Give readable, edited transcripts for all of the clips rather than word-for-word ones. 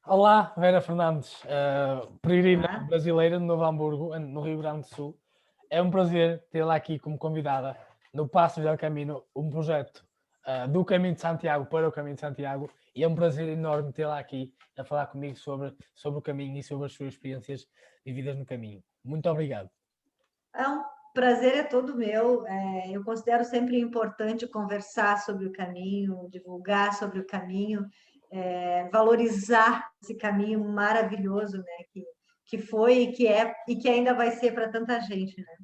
Olá, Vera Fernandes, peregrina Tá? brasileira de Novo Hamburgo, no Rio Grande do Sul. É um prazer tê-la aqui como convidada no Passo del Camino, um projeto do Caminho de Santiago para o Caminho de Santiago, e é um prazer enorme tê-la aqui a falar comigo sobre o caminho e sobre as suas experiências vividas no caminho. Muito obrigado. É um prazer é todo meu. Eu considero sempre importante conversar sobre o caminho, divulgar sobre o caminho, valorizar esse caminho maravilhoso, né? Que foi e que é e que ainda vai ser para tanta gente, né?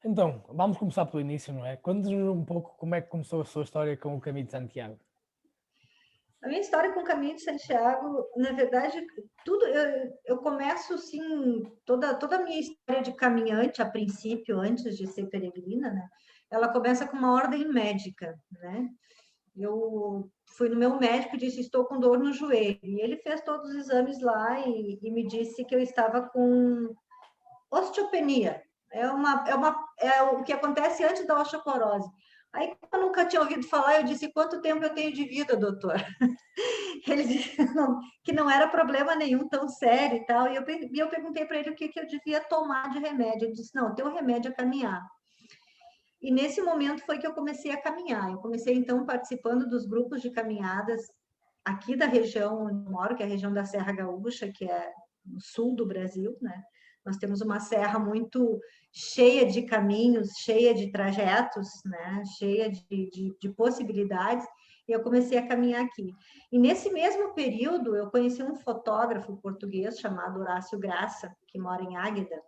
Então, vamos começar pelo início, não é? Conte-nos um pouco como é que começou a sua história com o Caminho de Santiago. A minha história com o Caminho de Santiago, na verdade, tudo eu começo assim, toda a minha história de caminhante, a princípio, antes de ser peregrina, né? Ela começa com uma ordem médica, né? Eu fui no meu médico e disse, estou com dor no joelho. E ele fez todos os exames lá e me disse que eu estava com osteopenia. É o que acontece antes da osteoporose. Aí, como eu nunca tinha ouvido falar, eu disse, quanto tempo eu tenho de vida, doutor? Ele disse que não era problema nenhum tão sério e tal. E eu perguntei para ele o que eu devia tomar de remédio. Ele disse, não, o teu remédio é caminhar. E nesse momento foi que eu comecei a caminhar. Eu comecei, então, participando dos grupos de caminhadas aqui da região onde eu moro, que é a região da Serra Gaúcha, que é no sul do Brasil, né? Nós temos uma serra muito cheia de caminhos, cheia de trajetos, né? Cheia de possibilidades. E eu comecei a caminhar aqui. E nesse mesmo período, eu conheci um fotógrafo português chamado Horácio Graça, que mora em Águeda,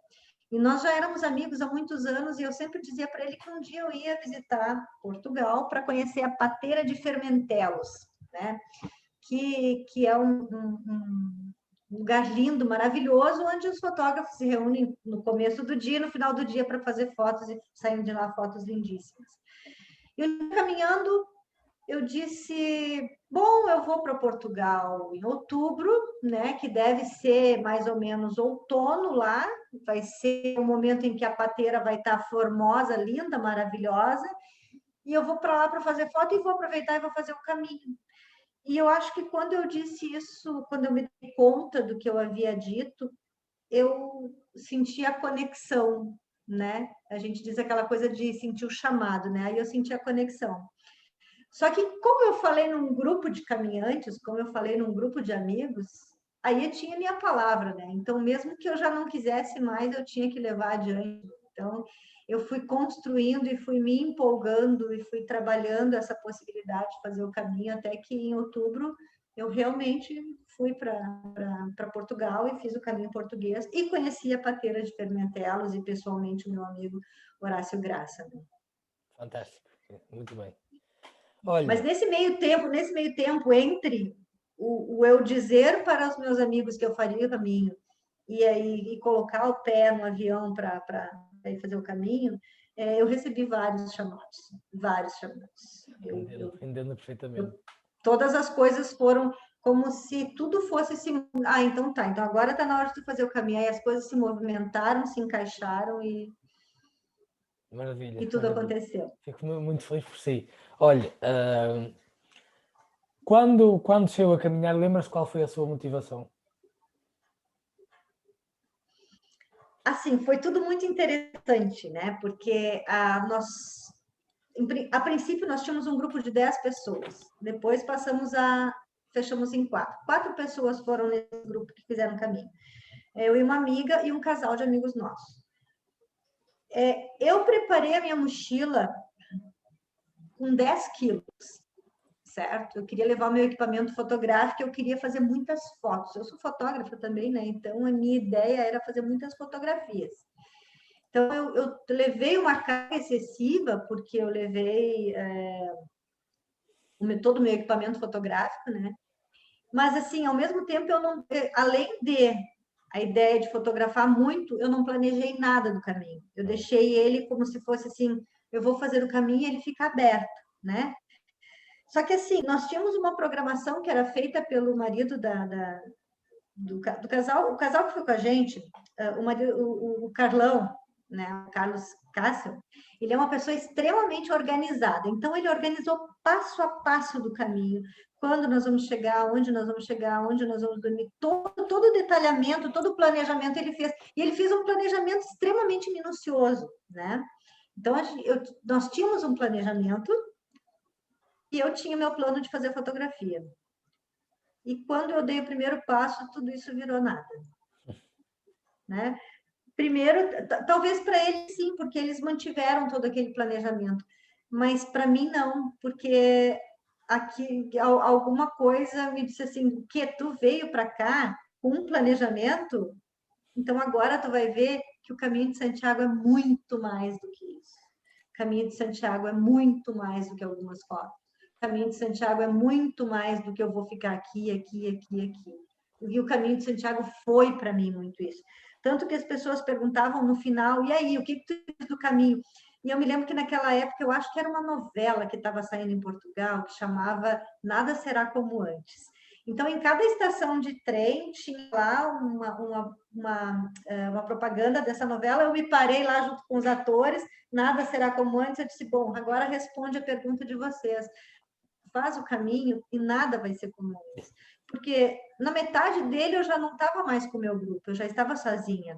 e nós já éramos amigos há muitos anos e eu sempre dizia para ele que um dia eu ia visitar Portugal para conhecer a Pateira de Fermentelos, né? Que é um lugar lindo, maravilhoso, onde os fotógrafos se reúnem no começo do dia e no final do dia para fazer fotos e saindo de lá fotos lindíssimas. E eu caminhando, eu disse, bom, eu vou para Portugal em outubro, né, que deve ser mais ou menos outono lá, vai ser o momento em que a pateira vai estar formosa, linda, maravilhosa, e eu vou para lá para fazer foto e vou aproveitar e vou fazer o caminho. E eu acho que quando eu disse isso, quando eu me dei conta do que eu havia dito, eu senti a conexão, né? A gente diz aquela coisa de sentir o chamado, né? Aí eu senti a conexão. Só que, como eu falei num grupo de caminhantes, como eu falei num grupo de amigos, aí eu tinha minha palavra, né? Então, mesmo que eu já não quisesse mais, eu tinha que levar adiante. Então, eu fui construindo e fui me empolgando e fui trabalhando essa possibilidade de fazer o caminho, até que em outubro eu realmente fui para Portugal e fiz o caminho português e conheci a pateira de Fermentelos e pessoalmente o meu amigo Horácio Graça. Né? Fantástico, muito bem. Mas Olha, nesse meio tempo entre o eu dizer para os meus amigos que eu faria o caminho e colocar o pé no avião para ir fazer o caminho, eu recebi vários chamados, vários chamados. entendo perfeitamente. Todas as coisas foram como se tudo fosse se... Ah, então tá, então agora está na hora de tu fazer o caminho. Aí as coisas se movimentaram, se encaixaram Maravilha, e tudo maravilha. aconteceu. Fico muito feliz por si. Olha, quando chegou a caminhar, lembras qual foi a sua motivação? Assim, foi tudo muito interessante, né? Porque a princípio, nós tínhamos um grupo de 10 pessoas. Depois fechamos em 4. 4 pessoas foram nesse grupo que fizeram o caminho. Eu e uma amiga e um casal de amigos nossos. Eu preparei a minha mochila com 10 quilos, certo? Eu queria levar o meu equipamento fotográfico, eu queria fazer muitas fotos. Eu sou fotógrafa também, né? Então, a minha ideia era fazer muitas fotografias. Então, eu levei uma carga excessiva, porque eu levei todo o meu equipamento fotográfico, né? Mas, assim, ao mesmo tempo, eu não, além de a ideia de fotografar muito, eu não planejei nada do caminho. Eu deixei ele como se fosse assim, eu vou fazer o caminho e ele fica aberto, né? Só que, assim, nós tínhamos uma programação que era feita pelo marido do casal, o casal que foi com a gente, o Carlão, né, o Carlos Cássio, ele é uma pessoa extremamente organizada. Então, ele organizou passo a passo do caminho, quando nós vamos chegar, onde nós vamos chegar, onde nós vamos dormir, todo o detalhamento, todo o planejamento ele fez. E ele fez um planejamento extremamente minucioso, né? Então, nós tínhamos um planejamento e eu tinha meu plano de fazer fotografia. E quando eu dei o primeiro passo, tudo isso virou nada, né? Primeiro, talvez para eles sim, porque eles mantiveram todo aquele planejamento, mas para mim não, porque aqui alguma coisa me disse assim, que tu veio para cá com um planejamento, então agora tu vai ver que o Caminho de Santiago é muito mais do que isso. O Caminho de Santiago é muito mais do que algumas fotos. O Caminho de Santiago é muito mais do que eu vou ficar aqui, aqui, aqui, aqui. E o Caminho de Santiago foi para mim muito isso. Tanto que as pessoas perguntavam no final, e aí, o que tu fez do caminho? E eu me lembro que naquela época, eu acho que era uma novela que estava saindo em Portugal, que chamava Nada Será Como Antes. Então, em cada estação de trem, tinha lá uma propaganda dessa novela, eu me parei lá junto com os atores, Nada Será Como Antes, eu disse, bom, agora responde a pergunta de vocês. Faz o caminho e nada vai ser como antes. Porque na metade dele eu já não estava mais com o meu grupo, eu já estava sozinha.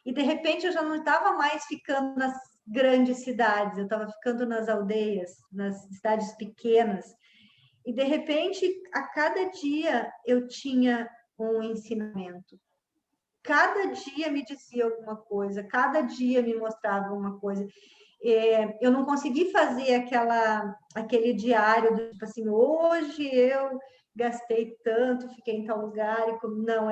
E de repente eu já não estava mais ficando nas grandes cidades, eu estava ficando nas aldeias, nas cidades pequenas. E de repente, a cada dia eu tinha um ensinamento. Cada dia me dizia alguma coisa, cada dia me mostrava alguma coisa. Eu não consegui fazer aquele diário do tipo assim, hoje eu gastei tanto, fiquei em tal lugar, não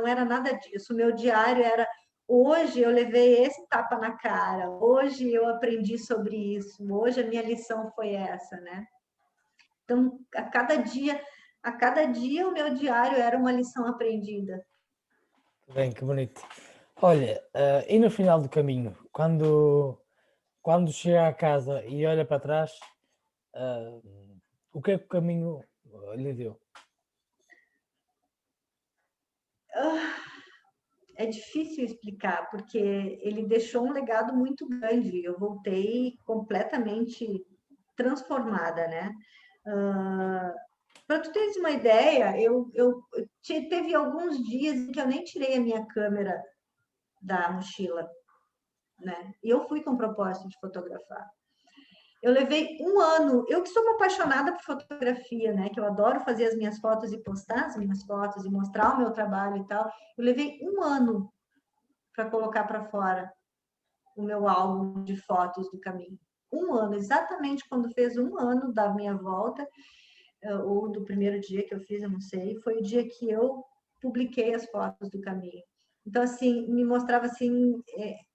era nada disso. O meu diário era, hoje eu levei esse tapa na cara, hoje eu aprendi sobre isso, hoje a minha lição foi essa, né? Então, a cada dia o meu diário era uma lição aprendida. Bem, que bonito. Olha, e no final do caminho, quando chega à casa e olha para trás, o que é que o caminho lhe deu? É difícil explicar, porque ele deixou um legado muito grande. Eu voltei completamente transformada, né? Para tu teres uma ideia, teve alguns dias em que eu nem tirei a minha câmera da mochila, né? E eu fui com o propósito de fotografar. Eu levei um ano, eu que sou uma apaixonada por fotografia, né? Que eu adoro fazer as minhas fotos e postar as minhas fotos e mostrar o meu trabalho e tal. Eu levei um ano para colocar para fora o meu álbum de fotos do caminho. Um ano, exatamente quando fez um ano da minha volta, ou do primeiro dia que eu fiz, eu não sei, foi o dia que eu publiquei as fotos do caminho. Então, assim, me mostrava assim,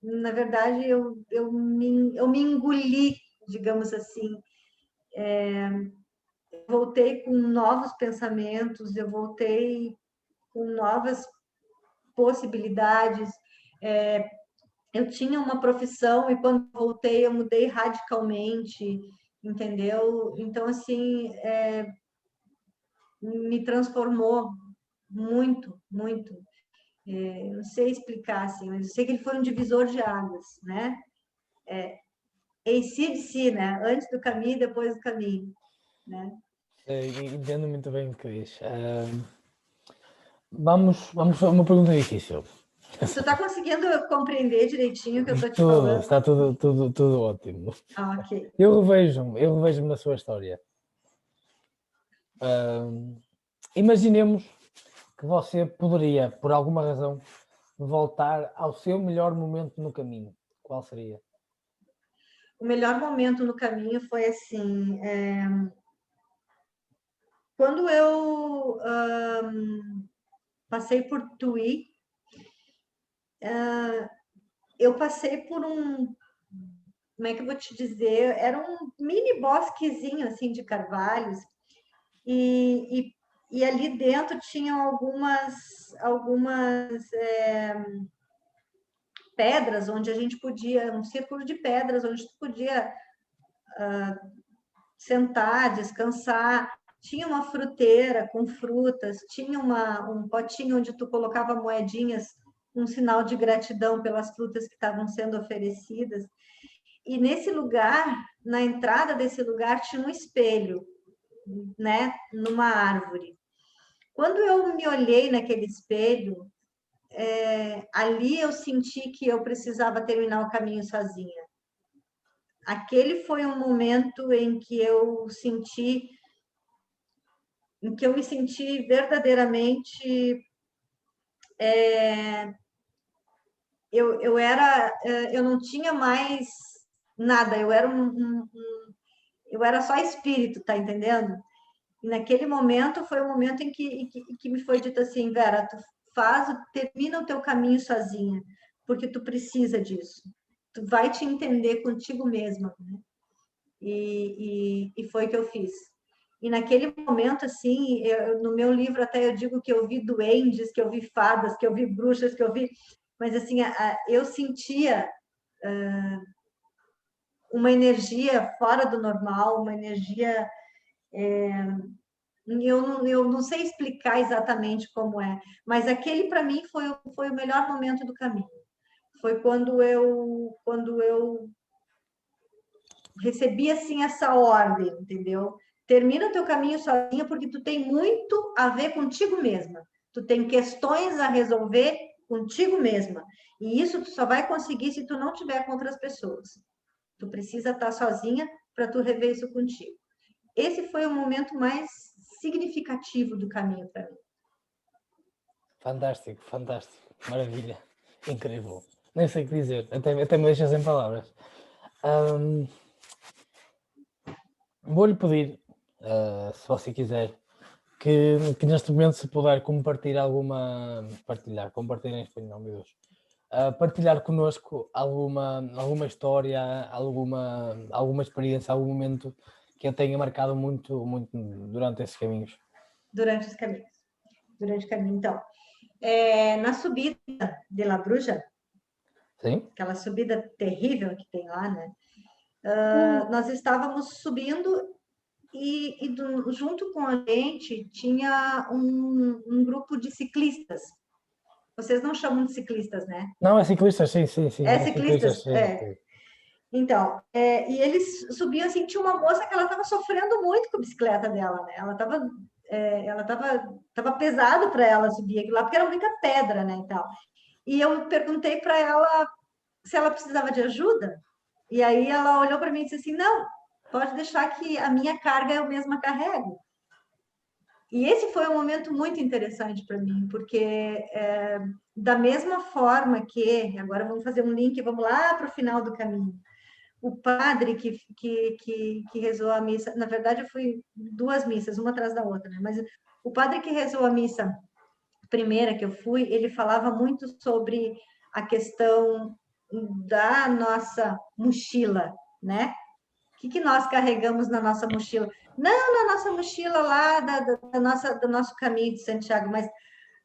na verdade, eu me engoli, digamos assim. Voltei com novos pensamentos, eu voltei com novas possibilidades. Eu tinha uma profissão e quando voltei eu mudei radicalmente, entendeu? Então, assim, me transformou muito, muito. Não sei explicar, assim, mas eu sei que ele foi um divisor de águas, né? AC/DC, né? Antes do caminho e depois do caminho, né? Entendo muito bem o que diz. Vamos a uma pergunta difícil. Tu tá conseguindo compreender direitinho o que eu tô te falando? Está tudo ótimo. Ok. Eu revejo-me na sua história. Imaginemos que você poderia, por alguma razão, voltar ao seu melhor momento no caminho. Qual seria? O melhor momento no caminho foi assim, quando eu passei por Tui, eu passei por como é que eu vou te dizer? Era um mini bosquezinho assim de carvalhos e ali dentro tinham algumas pedras onde a gente podia, um círculo de pedras onde tu podia sentar, descansar. Tinha uma fruteira com frutas, tinha um potinho onde tu colocava moedinhas, um sinal de gratidão pelas frutas que estavam sendo oferecidas. E nesse lugar, na entrada desse lugar, tinha um espelho. né, numa árvore. Quando eu me olhei naquele espelho, ali eu senti que eu precisava terminar o caminho sozinha. Aquele foi um momento em que eu me senti verdadeiramente, eu não tinha mais nada, eu era só espírito, tá entendendo? E naquele momento foi o momento em que me foi dito assim, Vera, termina o teu caminho sozinha, porque tu precisa disso. Tu vai te entender contigo mesma, né? E foi o que eu fiz. E naquele momento, assim, no meu livro até eu digo que eu vi duendes, que eu vi fadas, que eu vi bruxas, que eu vi... Mas, assim, eu sentia uma energia fora do normal, uma energia... Eu não sei explicar exatamente como é, mas aquele, para mim, foi o melhor momento do caminho. Foi quando eu recebi assim essa ordem, entendeu? Termina o teu caminho sozinha porque tu tem muito a ver contigo mesma. Tu tem questões a resolver contigo mesma. E isso tu só vai conseguir se tu não tiver com outras pessoas. Tu precisa estar sozinha para tu rever isso contigo. Esse foi o momento mais significativo do caminho para mim. Fantástico, fantástico, maravilha, incrível. Nem sei o que dizer, até me deixas sem palavras. Vou-lhe pedir, se você quiser, que neste momento se puder compartilhar compartilhar em espanhol, meu Deus, partilhar connosco alguma história, alguma experiência, algum momento que eu tenha marcado muito, muito durante esses caminhos. Durante o caminho, então. Na subida de La Bruja, Sim? aquela subida terrível que tem lá, né? Nós estávamos subindo junto com a gente tinha um grupo de ciclistas. Vocês não chamam de ciclistas, né? Não, é ciclistas, sim. É Ciclistas, ciclistas, sim, sim. Então, e eles subiam assim, tinha uma moça que ela estava sofrendo muito com a bicicleta dela, né? Ela tava pesado para ela subir aquilo lá, porque era muita pedra, né, e tal. E eu perguntei para ela se ela precisava de ajuda, e aí ela olhou para mim e disse assim, não, pode deixar que a minha carga eu mesma carrego. E esse foi um momento muito interessante para mim, porque da mesma forma que, agora vamos fazer um link, vamos lá para o final do caminho, o padre que rezou a missa, na verdade eu fui 2 missas, uma atrás da outra, né? Mas o padre que rezou a missa primeira que eu fui, ele falava muito sobre a questão da nossa mochila, né? O que nós carregamos na nossa mochila? Não na nossa mochila lá do nosso caminho de Santiago, mas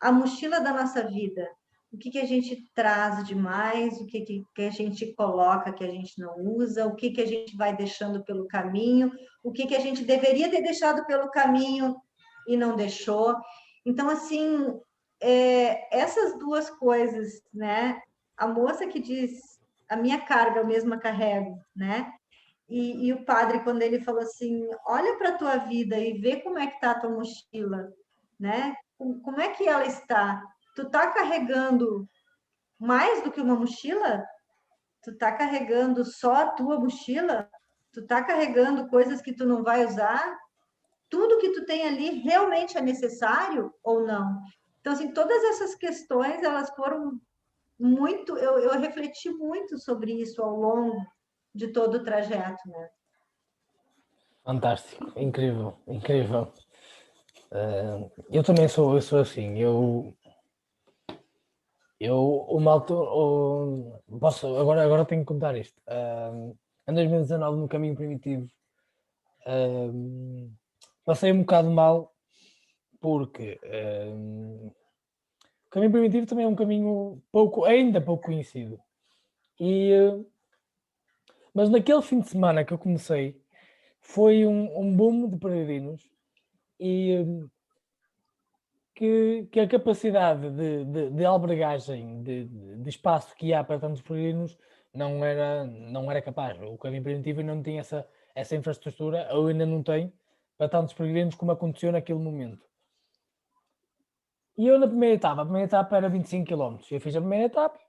a mochila da nossa vida. O que a gente traz demais, o que a gente coloca que a gente não usa, o que a gente vai deixando pelo caminho, o que a gente deveria ter deixado pelo caminho e não deixou. Então, assim, essas duas coisas, né? A moça que diz, a minha carga eu mesma carrego, né? E o padre, quando ele falou assim, olha para a tua vida e vê como é que está a tua mochila, né? Como é que ela está? Tu está carregando mais do que uma mochila? Tu está carregando só a tua mochila? Tu está carregando coisas que tu não vai usar? Tudo que tu tem ali realmente é necessário ou não? Então, assim, todas essas questões, elas foram muito... Eu refleti muito sobre isso ao longo de todo o trajeto, né? Fantástico, incrível. Eu também sou assim, uma altura, agora tenho que contar isto. Em 2019, no Caminho Primitivo, passei um bocado mal, porque o Caminho Primitivo também é um caminho ainda pouco conhecido. Mas naquele fim de semana que eu comecei, foi um boom de peregrinos e que a capacidade de albergagem, de espaço que há para tantos peregrinos não era capaz. O Caminho Primitivo não tinha essa infraestrutura, ou ainda não tem, para tantos peregrinos como aconteceu naquele momento. E eu na primeira etapa era 25 km. Eu fiz a primeira etapa,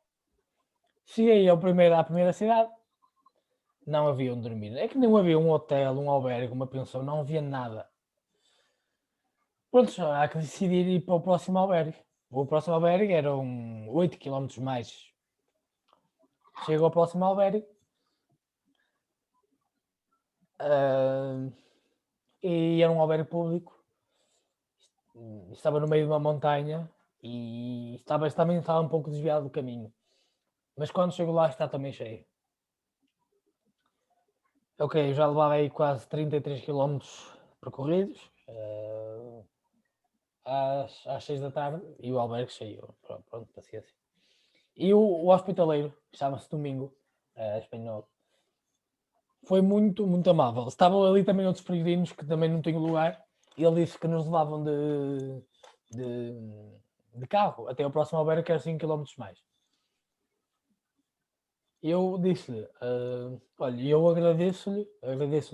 cheguei à primeira cidade, não havia onde dormir. É que não havia um hotel, um albergue, uma pensão, não havia nada. Pronto, há que decidir ir para o próximo albergue. O próximo albergue eram 8 km mais. Chego ao próximo albergue e era um albergue público. Estava no meio de uma montanha e também estava um pouco desviado do caminho. Mas quando chego lá está também cheio. Ok, eu já levava aí quase 33 km percorridos às 6 da tarde e o albergue cheio. Pronto, paciência. E o hospitaleiro, chama-se Domingo, espanhol, foi muito, muito amável. Estavam ali também outros peregrinos que também não tinham lugar e ele disse que nos levavam de carro até o próximo albergue, que era 5 km mais. Eu disse-lhe, olha, eu agradeço-lhe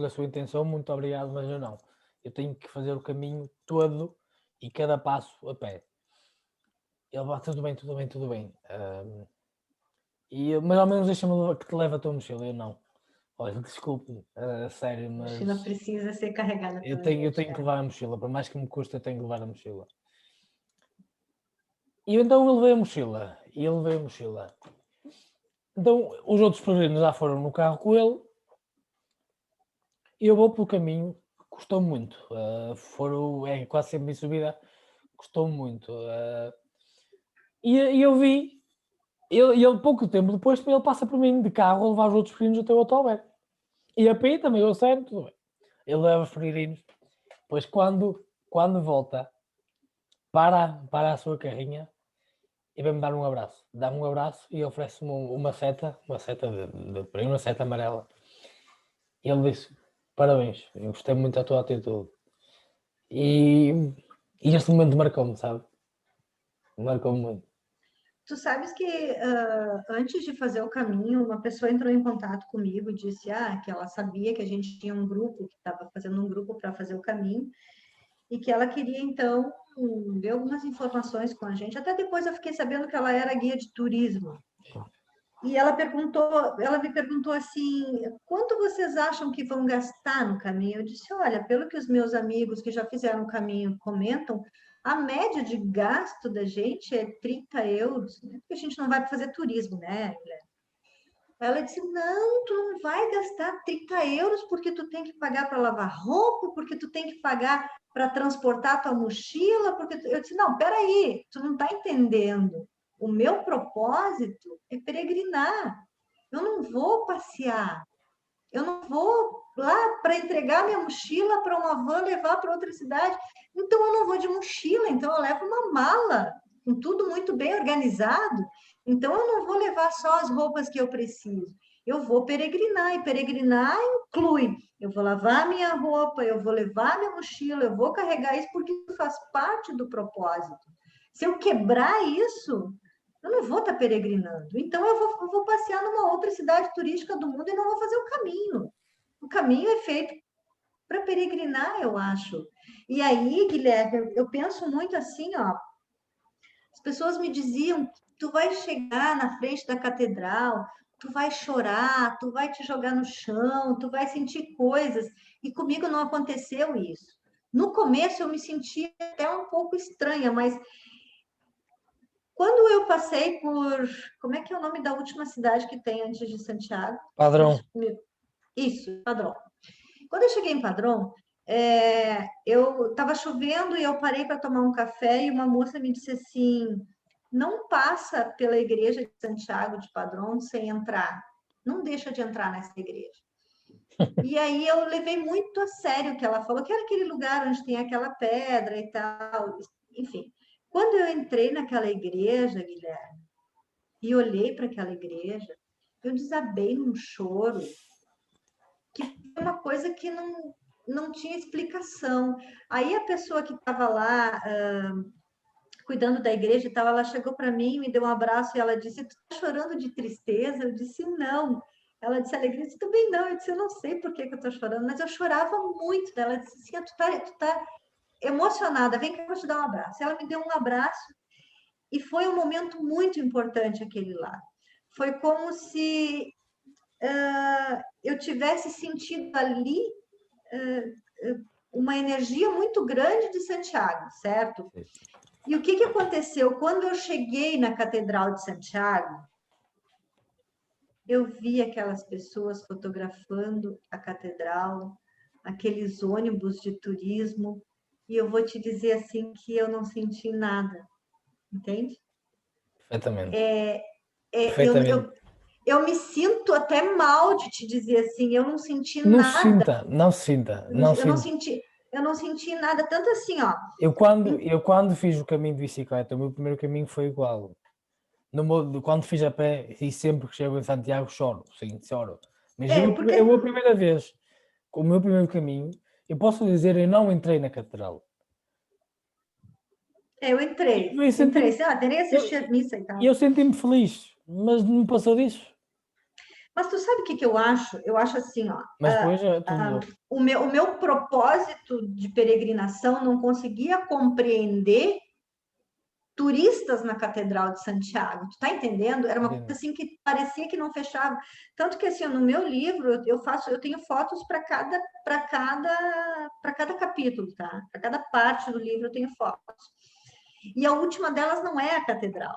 a sua intenção, muito obrigado, mas eu não. Eu tenho que fazer o caminho todo e cada passo a pé. Ele vai, tudo bem. Mas ao menos deixa-me que te leve a tua mochila. Eu não. Olha, desculpe, sério, A mas mochila precisa ser carregada eu pela tenho gente, que levar a mochila. Por mais que me custe, eu tenho que levar a mochila. E então eu levei a mochila. Então os outros peregrinos já foram no carro com ele. E eu vou pelo caminho, custou muito. É quase sempre em subida, custou muito. E eu vi, ele pouco tempo depois, ele passa por mim de carro a levar os outros peregrinos até o outro albergue. E a pé também, eu sério, tudo bem. Ele leva os peregrinos. Depois quando volta, para a sua carrinha e vem-me dar um abraço. Dá-me um abraço e oferece-me uma seta uma seta amarela. E ele disse, parabéns, eu gostei muito da tua atitude. E este momento marcou-me, sabe? Marcou-me muito. Tu sabes que antes de fazer o caminho, uma pessoa entrou em contato comigo e disse que ela sabia que a gente tinha um grupo, que estava fazendo um grupo para fazer o caminho, e que ela queria, então, ver algumas informações com a gente. Até depois eu fiquei sabendo que ela era guia de turismo. E ela me perguntou assim, quanto vocês acham que vão gastar no caminho? Eu disse, olha, pelo que os meus amigos que já fizeram o caminho comentam, a média de gasto da gente é 30 euros, né? Porque a gente não vai fazer turismo, né, Guilherme? Ela disse, não, tu não vai gastar 30 euros porque tu tem que pagar para lavar roupa, porque tu tem que pagar para transportar tua mochila, Eu disse, não, peraí, tu não está entendendo. O meu propósito é peregrinar. Eu não vou passear. Eu não vou lá para entregar minha mochila para uma van levar para outra cidade. Então, eu não vou de mochila, então eu levo uma mala, com tudo muito bem organizado. Então, eu não vou levar só as roupas que eu preciso. Eu vou peregrinar, e peregrinar inclui. Eu vou lavar minha roupa, eu vou levar minha mochila, eu vou carregar isso, porque isso faz parte do propósito. Se eu quebrar isso, eu não vou estar peregrinando. Então, eu vou passear numa outra cidade turística do mundo e não vou fazer o caminho. O caminho é feito para peregrinar, eu acho. E aí, Guilherme, eu penso muito assim, ó. As pessoas me diziam, tu vai chegar na frente da catedral, tu vai chorar, tu vai te jogar no chão, tu vai sentir coisas. E comigo não aconteceu isso. No começo eu me sentia até um pouco estranha, mas quando eu passei por... Como é que é o nome da última cidade que tem antes de Santiago? Padrão. Isso, Padrão. Quando eu cheguei em Padrão, eu estava chovendo e eu parei para tomar um café e uma moça me disse assim, não passa pela igreja de Santiago de Padrão sem entrar. Não deixa de entrar nessa igreja. E aí eu levei muito a sério o que ela falou, que era aquele lugar onde tem aquela pedra e tal. Enfim, quando eu entrei naquela igreja, Guilherme, e olhei para aquela igreja, eu desabei num choro, que foi uma coisa que não tinha explicação. Aí a pessoa que estava lá cuidando da igreja e tal, ela chegou para mim, me deu um abraço e ela disse, tu está chorando de tristeza? Eu disse, não, Ela disse, alegria, eu disse, também não. Eu disse, eu não sei por que que eu tô chorando, mas eu chorava muito. Ela disse assim, tu tá emocionada, vem que eu vou te dar um abraço. Ela me deu um abraço e foi um momento muito importante aquele lá. Foi como se eu tivesse sentido ali uma energia muito grande de Santiago, certo? E o que que aconteceu? Quando eu cheguei na Catedral de Santiago, eu vi aquelas pessoas fotografando a catedral, aqueles ônibus de turismo, e eu vou te dizer assim que eu não senti nada, entende? Perfeitamente. É, eu, Perfeitamente. eu me sinto até mal de te dizer assim, eu não senti Não se nada, sinta, não se sinta, eu não, não eu não sinta. senti, eu não senti nada, tanto assim, ó. Eu quando fiz o caminho de bicicleta, o meu primeiro caminho foi igual. Quando fiz a pé e sempre que chego em Santiago choro, sim, choro. Mas É, porque eu a primeira vez, com o meu primeiro caminho, eu posso dizer, eu não entrei na catedral. eu E entrei, sei lá, terei eu, assistido a missa e tal. eu senti-me feliz, mas não passou disso. Mas tu sabe o que que eu acho? Eu acho assim, ó, Mas depois tudo mudou. o meu propósito de peregrinação não conseguia compreender turistas na Catedral de Santiago. Tu tá entendendo? Era uma coisa Entendo. assim que parecia que não fechava. Tanto que assim, no meu livro eu tenho fotos para cada capítulo, tá? Para cada parte do livro eu tenho fotos. E a última delas não é a catedral.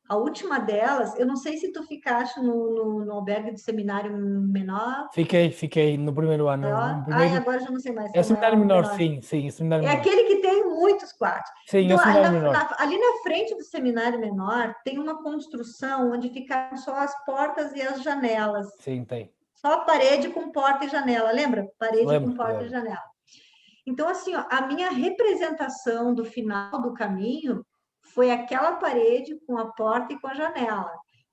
A última delas, eu não sei se tu ficaste no albergue do seminário menor. Fiquei no primeiro ano. No Ai, primeiro, agora já não sei mais é se é seminário maior ou menor, menor. sim, sim, é seminário É menor. aquele que tem muitos quartos. Sim, é Então, seminário menor. ali na frente do seminário menor, tem uma construção onde ficaram só as portas e as janelas. Sim, tem. Só parede com porta e janela, lembra? Parede com Lembro, porta e lembro. janela. Então, assim, ó, a minha representação do final do caminho foi aquela parede com a porta e com a janela.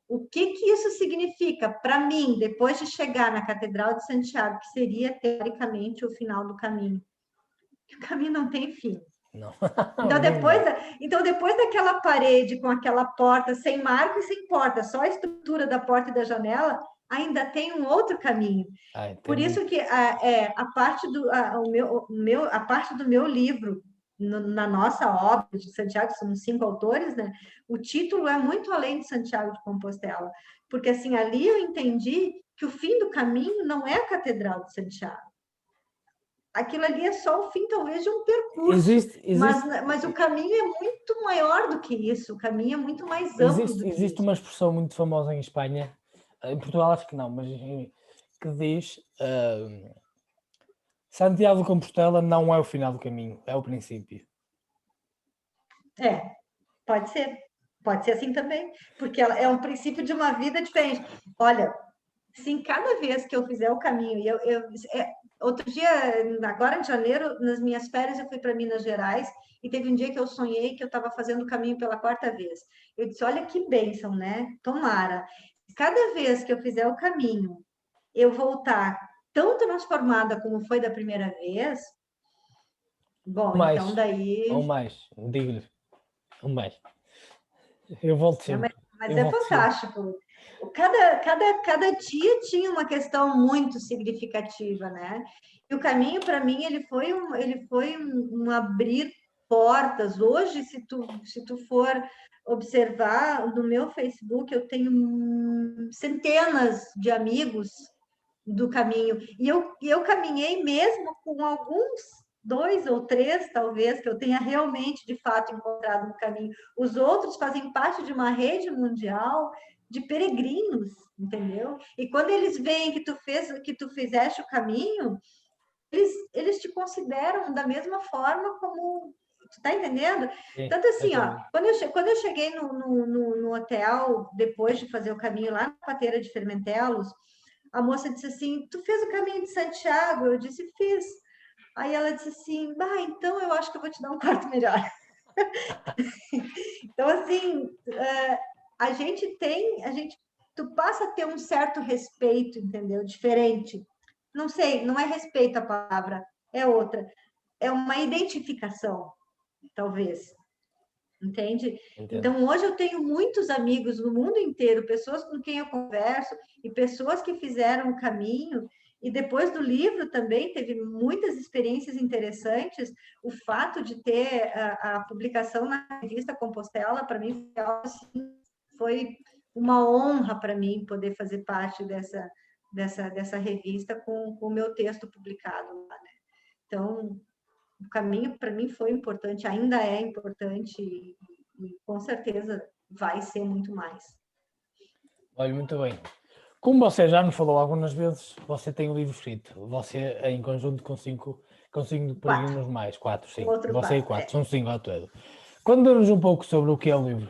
O que que isso significa para mim, depois de chegar na Catedral de Santiago, que seria teoricamente o final do caminho? Que o caminho não tem fim. Não. Então Mesmo depois, não. então, depois daquela parede com aquela porta sem marco e sem porta, só a estrutura da porta e da janela, ainda tem um outro caminho. Por Entendi. isso que a parte a parte do meu livro, na nossa obra de Santiago, somos 5 autores, né? O título é muito além de Santiago de Compostela, porque assim, ali eu entendi que o fim do caminho não é a Catedral de Santiago. Aquilo ali é só o fim, talvez, de um percurso, mas o caminho é muito maior do que isso, o caminho é muito mais amplo do que existe isso. uma expressão muito famosa em Espanha, em Portugal acho que não, mas que diz Santiago de Compostela não é o final do caminho, é o princípio. É, pode ser assim também, porque ela é um princípio de uma vida diferente. Olha, se em cada vez que eu fizer o caminho, outro dia, agora em janeiro, nas minhas férias, eu fui para Minas Gerais e teve um dia que eu sonhei que eu estava fazendo o caminho pela quarta vez. Eu disse: olha que bênção, né? Tomara. Cada vez que eu fizer o caminho, eu voltar tão transformada como foi da primeira vez, bom, então Ou daí. mais, digo-lhe, ou mais. Eu volto É, sempre, mas eu é volto sempre. fantástico. Cada dia tinha uma questão muito significativa, né? E o caminho, para mim, ele foi um abrir portas. Hoje, se tu for observar no meu Facebook, eu tenho centenas de amigos do caminho. E eu caminhei mesmo com alguns, dois ou três, talvez, que eu tenha realmente, de fato, encontrado no caminho. Os outros fazem parte de uma rede mundial de peregrinos, entendeu? E quando eles veem que tu fizeste o caminho, eles te consideram da mesma forma como tu tá entendendo? Sim, Tanto assim, ó, perfeitamente. quando eu cheguei no hotel, depois de fazer o caminho lá na Pateira de Fermentelos, a moça disse assim: tu fez o caminho de Santiago? Eu disse: fiz. Aí ela disse assim: bah, então eu acho que eu vou te dar um quarto melhor. Então, assim, tu passa a ter um certo respeito, entendeu? Diferente. Não sei, não é respeito a palavra, é outra. É uma identificação, talvez. entende? Entendo. Então, hoje eu tenho muitos amigos no mundo inteiro, pessoas com quem eu converso e pessoas que fizeram o caminho. E depois do livro também teve muitas experiências interessantes. O fato de ter a publicação na revista Compostela, para mim, foi algo assim, foi uma honra para mim poder fazer parte dessa revista com o meu texto publicado lá, né? Então, o caminho para mim foi importante, ainda é importante e com certeza vai ser muito mais. Olha, muito bem. Como você já nos falou algumas vezes, você tem um livro escrito. Você, em conjunto com cinco peregrinos mais, quatro, sim. Outro Você e passo, quatro, são cinco ao todo. Conta-nos um pouco sobre o que é o livro.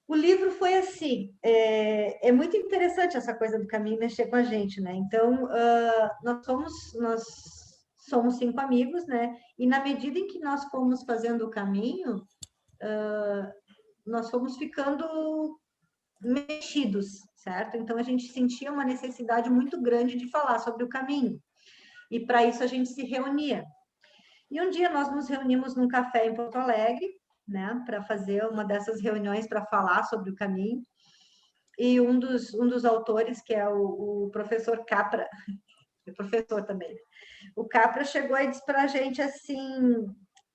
O livro foi assim, é muito interessante essa coisa do caminho mexer com a gente, né? Então, nós somos 5 amigos, né? E na medida em que nós fomos fazendo o caminho, nós fomos ficando mexidos, certo? Então, a gente sentia uma necessidade muito grande de falar sobre o caminho. E para isso a gente se reunia. E um dia nós nos reunimos num café em Porto Alegre, né, para fazer uma dessas reuniões para falar sobre o caminho. E um dos autores, que é o professor Capra, é professor também, o Capra chegou e disse para a gente assim: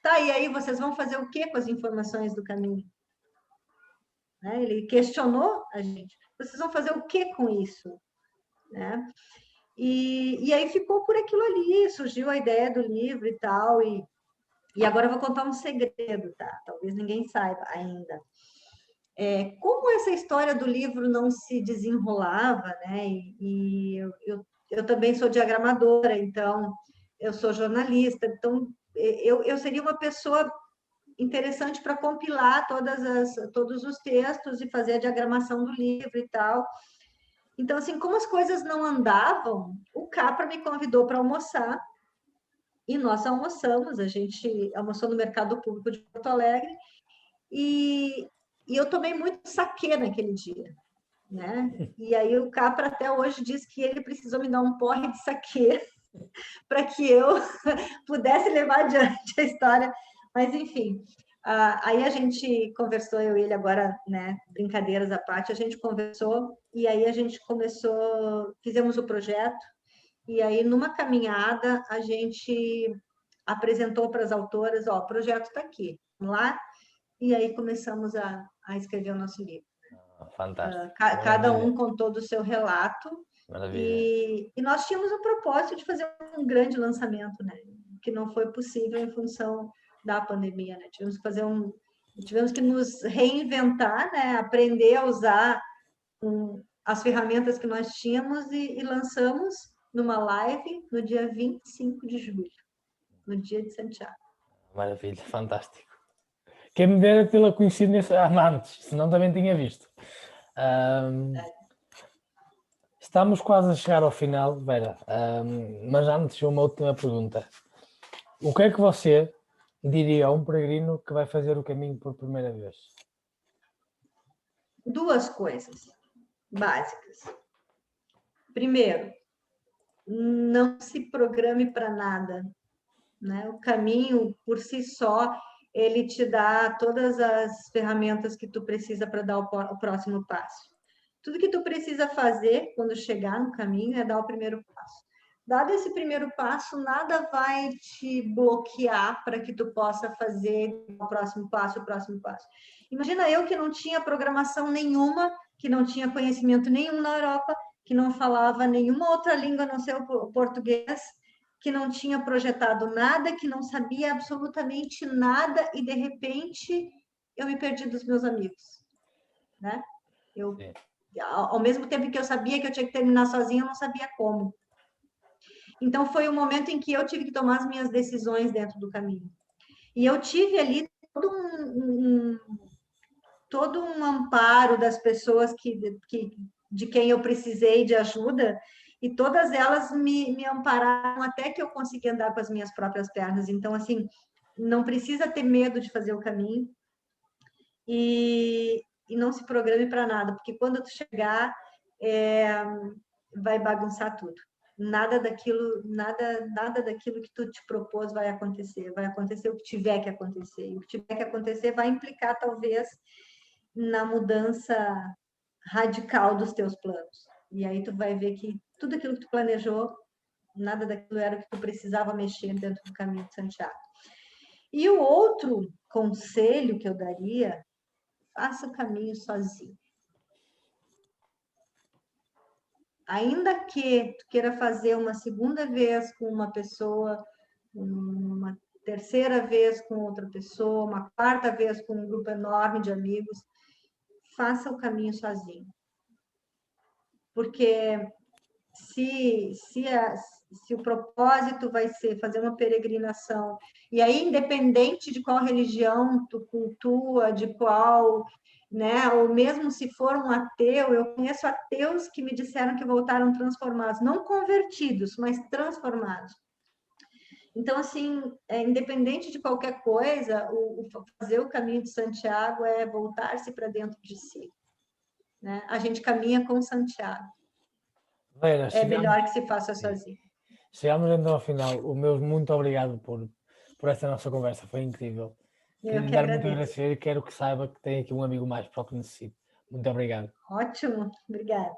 tá, e aí vocês vão fazer o que com as informações do caminho? Né? Ele questionou a gente: vocês vão fazer o que com isso? Né? E aí ficou por aquilo ali, surgiu a ideia do livro e tal, e agora eu vou contar um segredo, tá? Talvez ninguém saiba ainda. Como essa história do livro não se desenrolava, né? E eu também sou diagramadora, então eu sou jornalista, então eu seria uma pessoa interessante para compilar todos os textos e fazer a diagramação do livro e tal. Então, assim, como as coisas não andavam, o Capra me convidou para almoçar e nós almoçamos, a gente almoçou no Mercado Público de Porto Alegre e eu tomei muito saquê naquele dia, né? E aí o Capra até hoje diz que ele precisou me dar um porre de saquê para que eu pudesse levar adiante a história. Mas, enfim, aí a gente conversou, eu e ele agora, né, brincadeiras à parte, a gente conversou e aí a gente começou, fizemos o projeto e aí numa caminhada a gente apresentou para as autoras, ó, o projeto está aqui, vamos lá? E aí começamos a escrever o nosso livro. Fantástico. Cada um contou do seu relato. Maravilha. E nós tínhamos o propósito de fazer um grande lançamento, né? Que não foi possível em função da pandemia, né? Tivemos que nos reinventar, né? Aprender a usar as ferramentas que nós tínhamos e lançamos numa live no dia 25 de julho, no dia de Santiago. Maravilha, fantástico. Quem me dera tê-la conhecido antes, senão também tinha visto. Estamos quase a chegar ao final, Vera, mas antes uma última pergunta. O que é que você diria a um peregrino que vai fazer o caminho por primeira vez? Duas coisas básicas. Primeiro, não se programe para nada, né? O caminho, por si só, ele te dá todas as ferramentas que tu precisa para dar o próximo passo. Tudo que tu precisa fazer quando chegar no caminho é dar o primeiro passo. Dado esse primeiro passo, nada vai te bloquear para que tu possa fazer o próximo passo, o próximo passo. Imagina eu que não tinha programação nenhuma, que não tinha conhecimento nenhum na Europa, que não falava nenhuma outra língua a não ser o português, que não tinha projetado nada, que não sabia absolutamente nada e, de repente, eu me perdi dos meus amigos, né? Ao mesmo tempo que eu sabia que eu tinha que terminar sozinha, eu não sabia como. Então, foi o momento em que eu tive que tomar as minhas decisões dentro do caminho. E eu tive ali todo um amparo das pessoas de quem eu precisei de ajuda, e todas elas me ampararam até que eu consegui andar com as minhas próprias pernas. Então, assim, não precisa ter medo de fazer o caminho e não se programe para nada, porque quando tu chegar, vai bagunçar tudo. nada daquilo que tu te propôs vai acontecer o que tiver que acontecer, e o que tiver que acontecer vai implicar, talvez, na mudança radical dos teus planos, e aí tu vai ver que tudo aquilo que tu planejou, nada daquilo era o que tu precisava mexer dentro do caminho de Santiago. E o outro conselho que eu daria, faça o caminho sozinho. Ainda que tu queira fazer uma segunda vez com uma pessoa, uma terceira vez com outra pessoa, uma quarta vez com um grupo enorme de amigos, faça o caminho sozinho. Porque se o propósito vai ser fazer uma peregrinação, e aí, independente de qual religião tu cultua, de qual, né, ou mesmo se for um ateu, eu conheço ateus que me disseram que voltaram transformados, não convertidos, mas transformados. Então, assim, independente de qualquer coisa, fazer o caminho de Santiago é voltar-se para dentro de si, né? A gente caminha com Santiago. Vera, É melhor que se faça sozinho. Chegamos então ao final. O meu muito obrigado por esta nossa conversa, foi incrível. Eu que Quero muito agradeço. agradecer e quero que saiba que tem aqui um amigo mais próximo de si. Muito obrigado. Ótimo, obrigada.